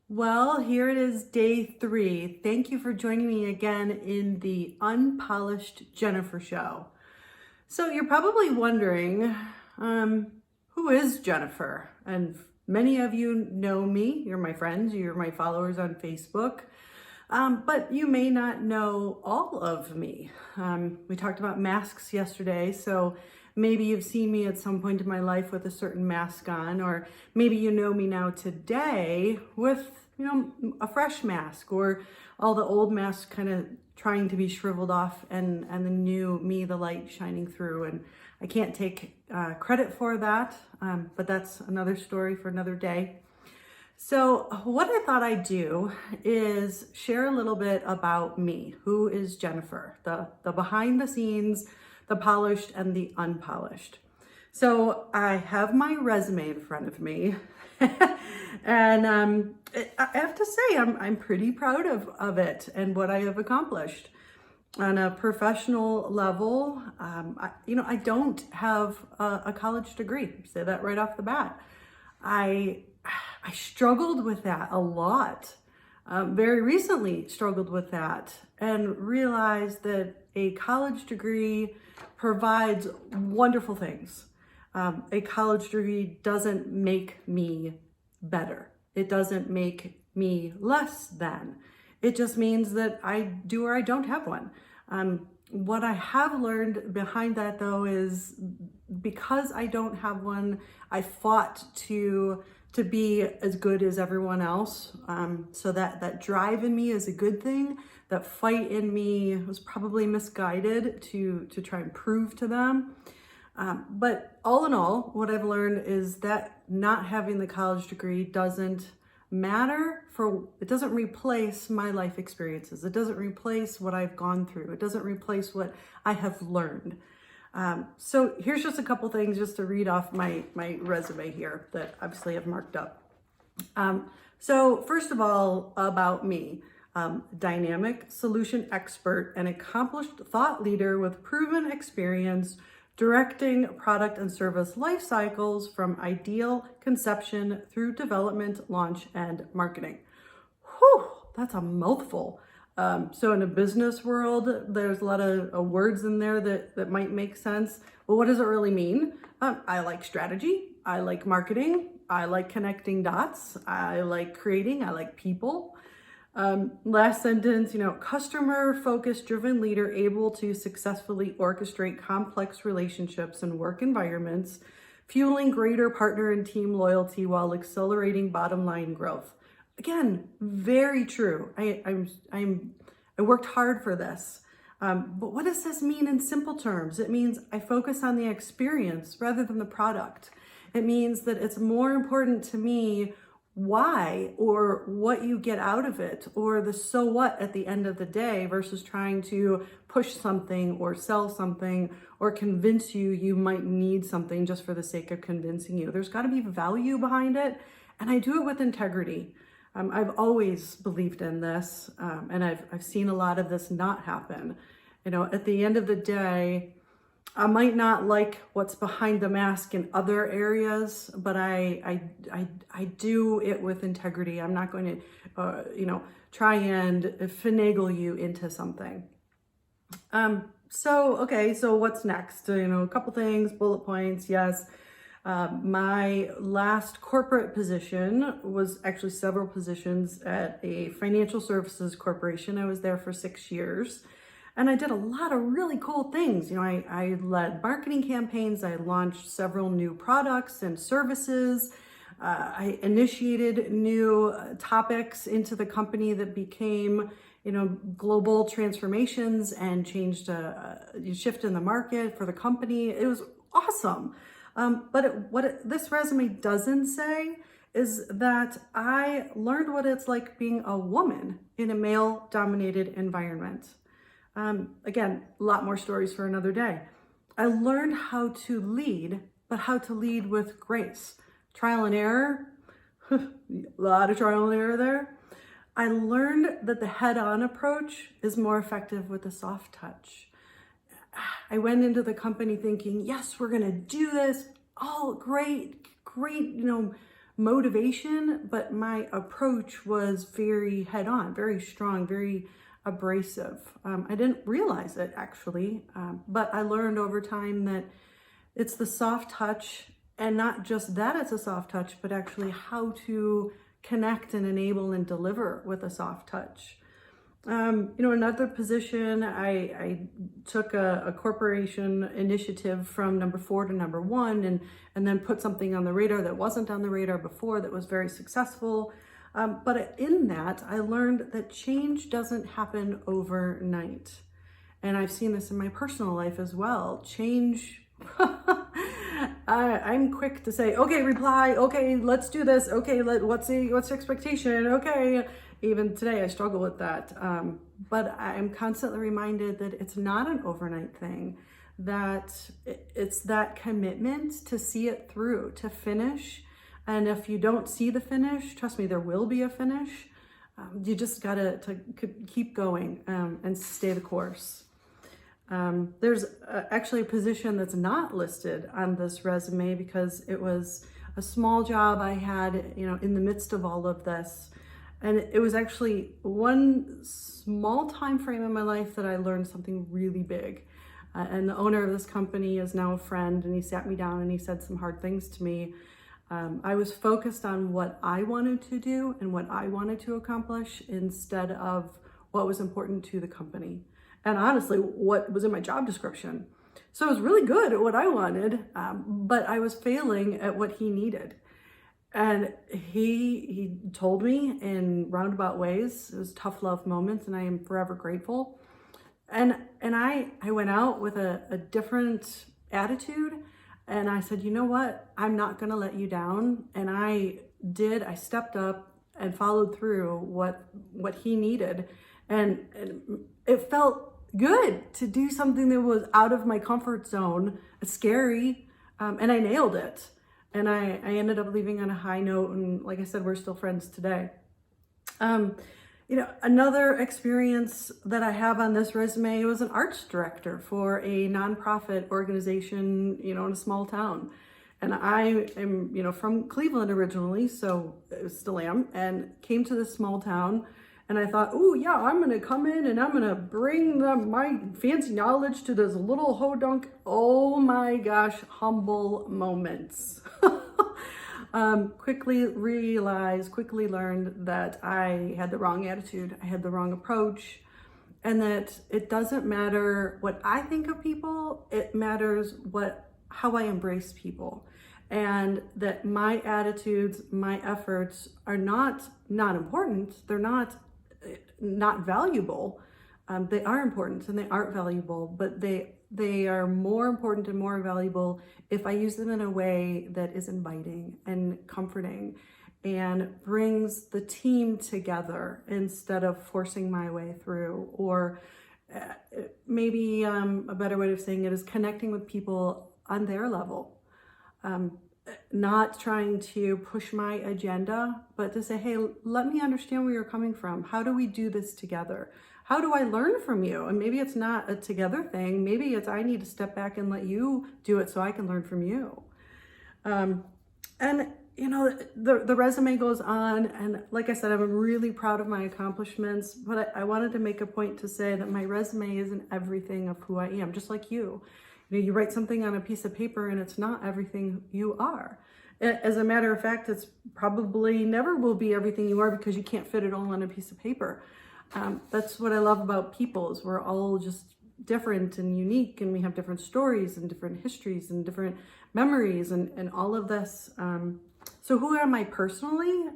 Well, here it is, day 3. Thank you for joining me again in the Unpolished Jennifer Show. So you're probably wondering, who is Jennifer? And many of you know me. You're my friends. You're my followers on Facebook. But you may not know all of me. We talked about masks yesterday, so maybe you've seen me at some point in my life with a certain mask on, or maybe you know me now today with, a fresh mask, or all the old masks kind of trying to be shriveled off, and the new me, the light shining through. And I can't take credit for that, but that's another story for another day. So what I thought I'd do is share a little bit about me. Who is Jennifer? The behind the scenes, the polished and the unpolished. So I have my resume in front of me. And I have to say, I'm pretty proud of it and what I have accomplished. On a professional level, I don't have a college degree. Say that right off the bat. I struggled with that a lot. Very recently struggled with that and realized that a college degree provides wonderful things. A college degree doesn't make me better. It doesn't make me less than. It just means that I do or I don't have one. What I have learned behind that, though, is because I don't have one, I fought to be as good as everyone else. So that drive in me is a good thing. That fight in me was probably misguided to try and prove to them. But all in all, what I've learned is that not having the college degree doesn't matter. It doesn't replace my life experiences. It doesn't replace what I've gone through. It doesn't replace what I have learned. So here's just a couple things just to read off my resume here that obviously I've marked up. So first of all, about me. Dynamic solution expert and accomplished thought leader with proven experience directing product and service life cycles from ideal conception through development, launch, and marketing. Whew, that's a mouthful. So in a business world, there's a lot of words in there that might make sense. Well, what does it really mean? I like strategy. I like marketing. I like connecting dots. I like creating. I like people. Last sentence, customer focused driven leader able to successfully orchestrate complex relationships and work environments, fueling greater partner and team loyalty while accelerating bottom line growth. Again, very true. I worked hard for this. But what does this mean in simple terms? It means I focus on the experience rather than the product. It means that it's more important to me why or what you get out of it or the so what at the end of the day versus trying to push something or sell something or convince you might need something just for the sake of convincing you. There's got to be value behind it, and I do it with integrity. I've always believed in this, and I've seen a lot of this not happen. At the end of the day, I might not like what's behind the mask in other areas, but I do it with integrity. I'm not going to, try and finagle you into something. So what's next? A couple things, bullet points. Yes. My last corporate position was actually several positions at a financial services corporation. I was there for 6 years. And I did a lot of really cool things. I led marketing campaigns. I launched several new products and services. I initiated new topics into the company that became, global transformations and changed a shift in the market for the company. It was awesome. But this resume doesn't say is that I learned what it's like being a woman in a male-dominated environment. Again, a lot more stories for another day. I learned how to lead, but how to lead with grace. Trial and error, a lot of trial and error there. I learned that the head-on approach is more effective with the soft touch. I went into the company thinking, yes, we're gonna do this. Oh, great, motivation, but my approach was very head on, very strong, very abrasive. I didn't realize it actually, but I learned over time that it's the soft touch, and not just that it's a soft touch, but actually how to connect and enable and deliver with a soft touch. Another position, I took a corporation initiative from number 4 to number 1, and then put something on the radar that wasn't on the radar before that was very successful. But in that, I learned that change doesn't happen overnight. And I've seen this in my personal life as well. Change, I'm quick to say, okay, reply, okay, let's do this, okay, what's the expectation, okay. Even today, I struggle with that. But I'm constantly reminded that it's not an overnight thing, that it's that commitment to see it through, to finish. And if you don't see the finish, trust me, there will be a finish. You just gotta keep going and stay the course. There's actually a position that's not listed on this resume because it was a small job I had, in the midst of all of this. And it was actually one small time frame in my life that I learned something really big. And the owner of this company is now a friend, and he sat me down and he said some hard things to me. I was focused on what I wanted to do and what I wanted to accomplish instead of what was important to the company. And honestly, what was in my job description. So I was really good at what I wanted, but I was failing at what he needed. And he told me in roundabout ways. It was tough love moments, and I am forever grateful. And I went out with a different attitude, and I said, you know what? I'm not gonna let you down. And I stepped up and followed through what he needed. And it felt good to do something that was out of my comfort zone. It's scary, and I nailed it. And I ended up leaving on a high note. And like I said, we're still friends today. Another experience that I have on this resume was an arts director for a nonprofit organization, in a small town. And I am, from Cleveland originally, so I still am, and came to this small town. And I thought, oh yeah, I'm gonna come in and I'm gonna bring my fancy knowledge to this little hodunk. Oh my gosh, humble moments. Quickly learned that I had the wrong attitude, I had the wrong approach, and that it doesn't matter what I think of people, it matters how I embrace people. And that my attitudes, my efforts are not important, they're not valuable. They are important and they aren't valuable, but they are more important and more valuable if I use them in a way that is inviting and comforting and brings the team together instead of forcing my way through. Or maybe a better way of saying it is connecting with people on their level. Not trying to push my agenda, but to say, hey, let me understand where you're coming from. How do we do this together? How do I learn from you? And maybe it's not a together thing. Maybe it's I need to step back and let you do it so I can learn from you. The resume goes on. And like I said, I'm really proud of my accomplishments, but I wanted to make a point to say that my resume isn't everything of who I am, just like you. You write something on a piece of paper and it's not everything you are. As a matter of fact, it's probably never will be everything you are because you can't fit it all on a piece of paper. That's what I love about people is we're all just different and unique, and we have different stories and different histories and different memories and all of this. So who am I personally?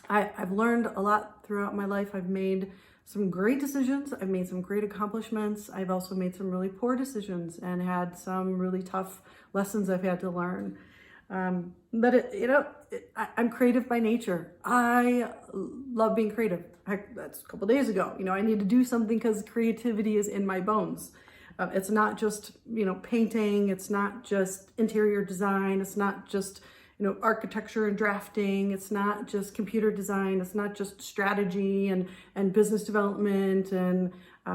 I've learned a lot throughout my life. I've made some great decisions. I've made some great accomplishments. I've also made some really poor decisions and had some really tough lessons I've had to learn. But I'm creative by nature. I love being creative. That's a couple days ago. I need to do something because creativity is in my bones. It's not just, painting. It's not just interior design. It's not just, architecture and drafting. It's not just computer design. It's not just strategy and business development and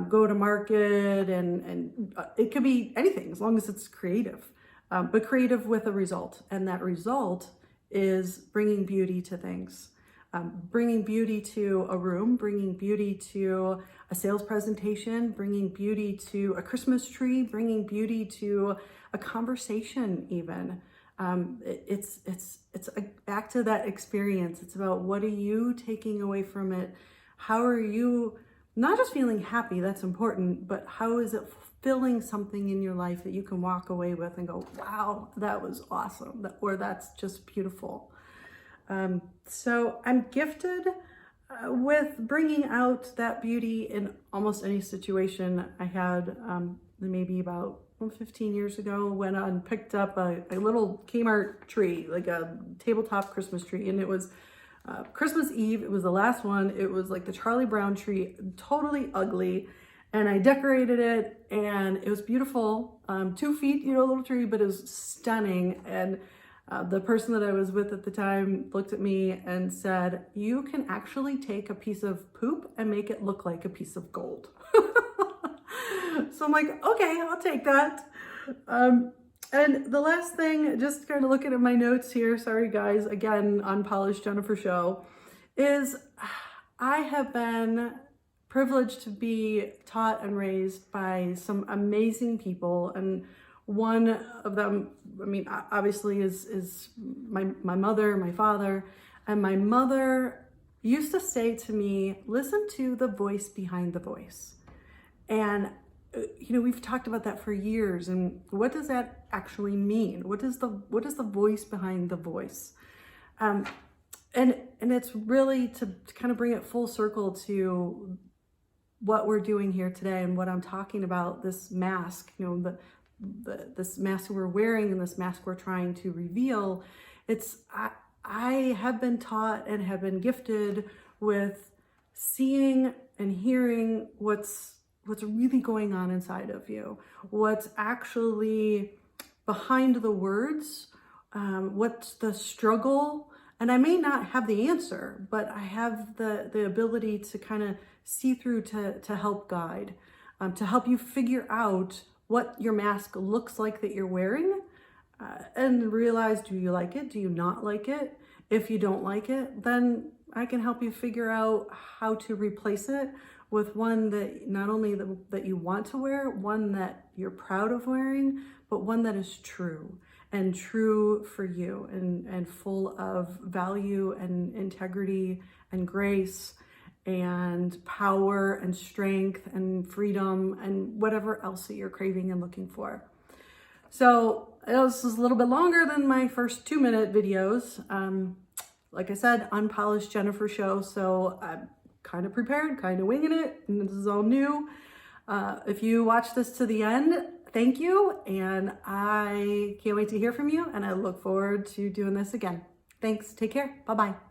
go to market. And it could be anything as long as it's creative, but creative with a result. And that result is bringing beauty to things. Bringing beauty to a room, bringing beauty to a sales presentation, bringing beauty to a Christmas tree, bringing beauty to a conversation even. It's back to that experience. It's about, what are you taking away from it? How are you not just feeling happy, that's important, but how is it fulfilling something in your life that you can walk away with and go, wow, that was awesome, or that's just beautiful. So I'm gifted with bringing out that beauty in almost any situation. I had maybe about 15 years ago, went out and picked up a little Kmart tree, like a tabletop Christmas tree, and it was Christmas Eve. It was the last one. It was like the Charlie Brown tree, totally ugly, and I decorated it, and it was beautiful. 2 feet, a little tree, but it was stunning. And the person that I was with at the time looked at me and said, "You can actually take a piece of poop and make it look like a piece of gold." So I'm like, okay, I'll take that. And the last thing, just kind of looking at my notes here, sorry guys, again, Unpolished Jennifer Show, is I have been privileged to be taught and raised by some amazing people. And one of them, I mean, obviously is my mother, my father. And my mother used to say to me, listen to the voice behind the voice. And we've talked about that for years. And what does that actually mean? What is the voice behind the voice? And it's really to kind of bring it full circle to what we're doing here today and what I'm talking about, this mask, this mask we're wearing and this mask we're trying to reveal. I have been taught and have been gifted with seeing and hearing what's really going on inside of you, what's actually behind the words, what's the struggle. And I may not have the answer, but I have the ability to kind of see through, to help guide, to help you figure out what your mask looks like that you're wearing, and realize, do you like it? Do you not like it? If you don't like it, then I can help you figure out how to replace it with one that not only that you want to wear, one that you're proud of wearing, but one that is true for you, and full of value and integrity and grace and power and strength and freedom and whatever else that you're craving and looking for. So this is a little bit longer than my first 2-minute videos. Like I said, Unpolished Jennifer Show. So I'm kind of prepared, kind of winging it, and this is all new. If you watch this to the end, thank you. And I can't wait to hear from you. And I look forward to doing this again. Thanks. Take care. Bye-bye.